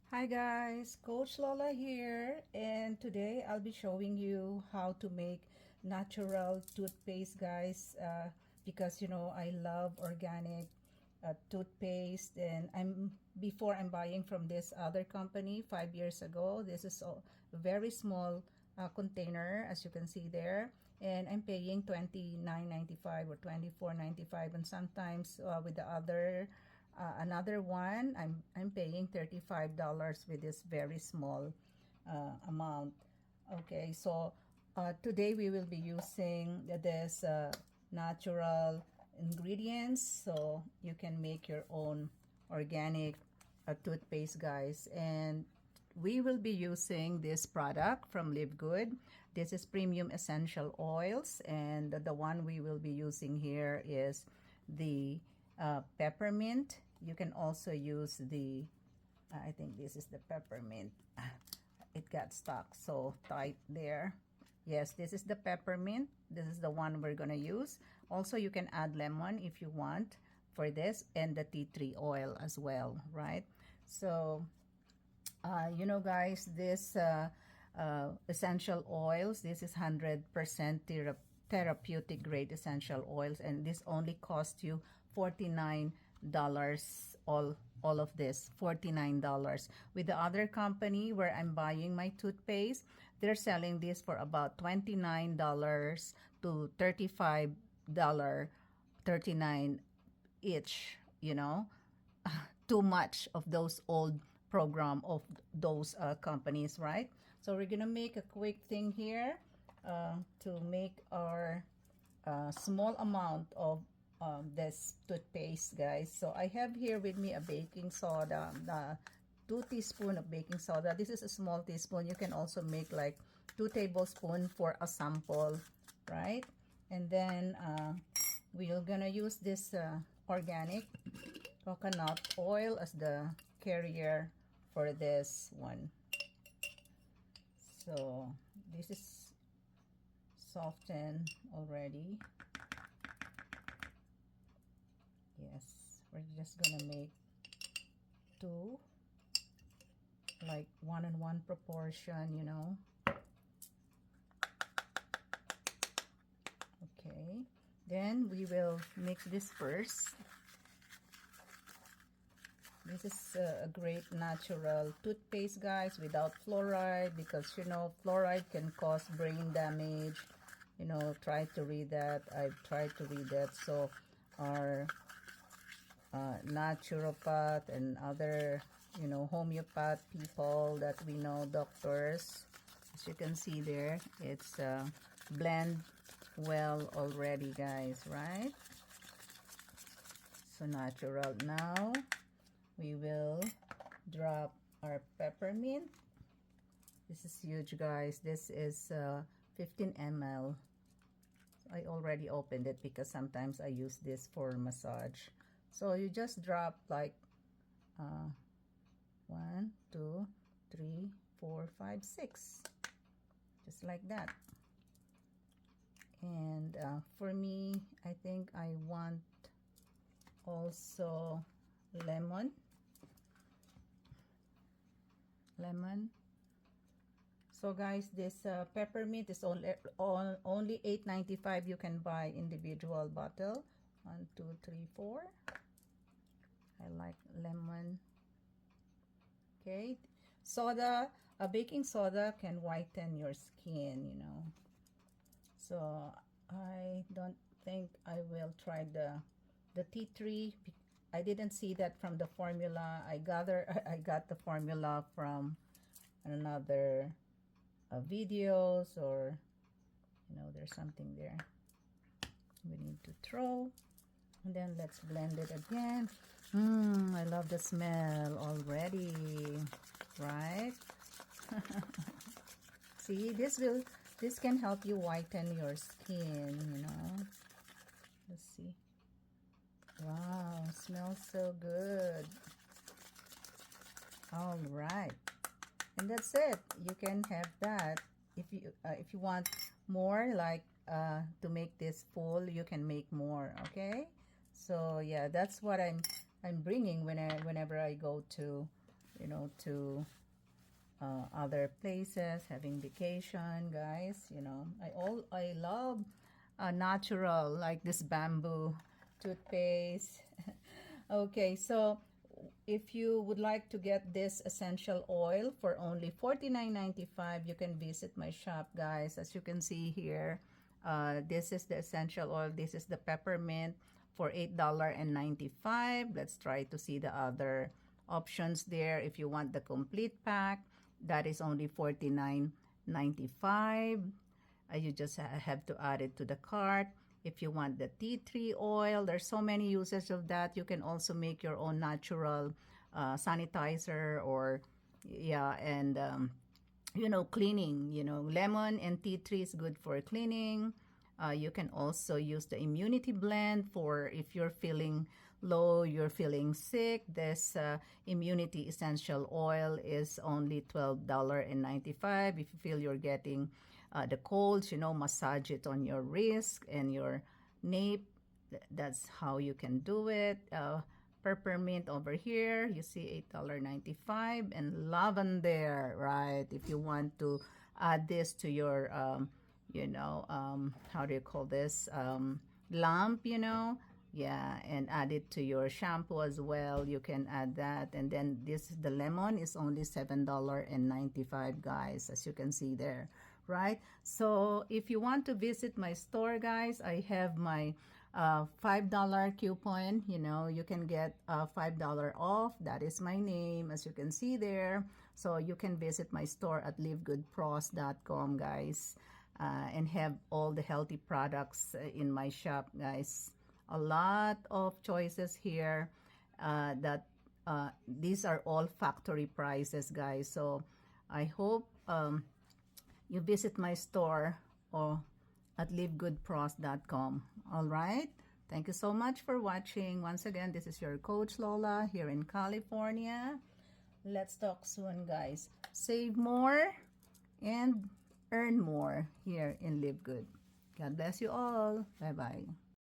Hi guys, Coach Lola here, and today I'll be showing you how to make natural toothpaste, guys, because I love organic toothpaste. And before I'm buying from this other company 5 years ago. This is a very small container, as you can see there, and I'm paying $29.95 or $24.95, and sometimes with the other another one, I'm paying $35 with this very small amount. Okay, so today we will be using this natural ingredients, so you can make your own organic toothpaste, guys. And we will be using this product from LiveGood. This is premium essential oils, and the one we will be using here is the peppermint. You can also use the I think this is the peppermint. It got stuck so tight there. Yes, this is the peppermint. This is the one we're gonna use. Also, you can add lemon if you want for this, and the tea tree oil as well, right? So guys, this essential oils, this is 100% therapeutic grade essential oils, and this only cost you $49. All of this $49. With the other company where I'm buying my toothpaste, they're selling this for about $29 to $35, 39 each. Too much of those old program of those companies, right? So we're gonna make a quick thing here to make our small amount of this toothpaste, guys. So I have here with me a baking soda, 2 teaspoons of baking soda. This is a small teaspoon. You can also make like 2 tablespoons for a sample, right? And then we're gonna use this organic coconut oil as the carrier for this one. So this is softened already. Yes, we're just gonna make 2, like 1-on-1 proportion. Okay, then we will mix this first. This is a great natural toothpaste, guys, without fluoride, because fluoride can cause brain damage. Try to read that. I've tried to read that. So our naturopath and other homeopath people that we know, doctors, as you can see there, it's blend well already, guys, right? So natural. Now we will drop our peppermint. This is huge, guys. This is 15 ml. I already opened it because sometimes I use this for massage. So you just drop like 1, 2, 3, 4, 5, 6, just like that. And for me, I think I want also lemon. So guys, this peppermint is only $8.95. You can buy individual bottle. 1, 2, 3, 4. I like lemon. Okay, soda, baking soda can whiten your skin. So I don't think I will try the tea tree. I didn't see that from the formula. I got the formula from another videos, or there's something there we need to throw. And then let's blend it again. I love the smell already, right? See, this can help you whiten your skin. Let's see. Wow, smells so good. All right, and that's it. You can have that if you want more, like to make this full, you can make more. Okay, so yeah, that's what I'm bringing whenever I go to you know, to other places, having vacation, guys. You know, I love natural, like this bamboo toothpaste. Okay, so if you would like to get this essential oil for only $49.95, you can visit my shop, guys. As you can see here, this is the essential oil. This is the peppermint for $8.95. Let's try to see the other options there. If you want the complete pack, that is only $49.95. You just have to add it to the cart. If you want the tea tree oil, there's so many uses of that. You can also make your own natural sanitizer, or yeah, and you know, cleaning. You know, lemon and tea tree is good for cleaning. You can also use the immunity blend for if you're feeling low, you're feeling sick. This immunity essential oil is only $12.95. If you feel you're getting the colds, you know, massage it on your wrist and your nape. That's how you can do it. Peppermint over here, you see $8.95, and lavender, right? If you want to add this to your, you know, how do you call this? Lamp, you know, yeah, and add it to your shampoo as well. You can add that. And then this, the lemon is only $7.95, guys, as you can see there, right? So if you want to visit my store, guys, I have my $5 coupon. You know, you can get $5 off. That is my name, as you can see there. So you can visit my store at livegoodpros.com, guys, and have all the healthy products in my shop, guys. A lot of choices here. That these are all factory prices, guys. So I hope you visit my store or at livegoodpros.com. All right. Thank you so much for watching. Once again, this is your Coach Lola here in California. Let's talk soon, guys. Save more and earn more here in Live Good. God bless you all. Bye-bye.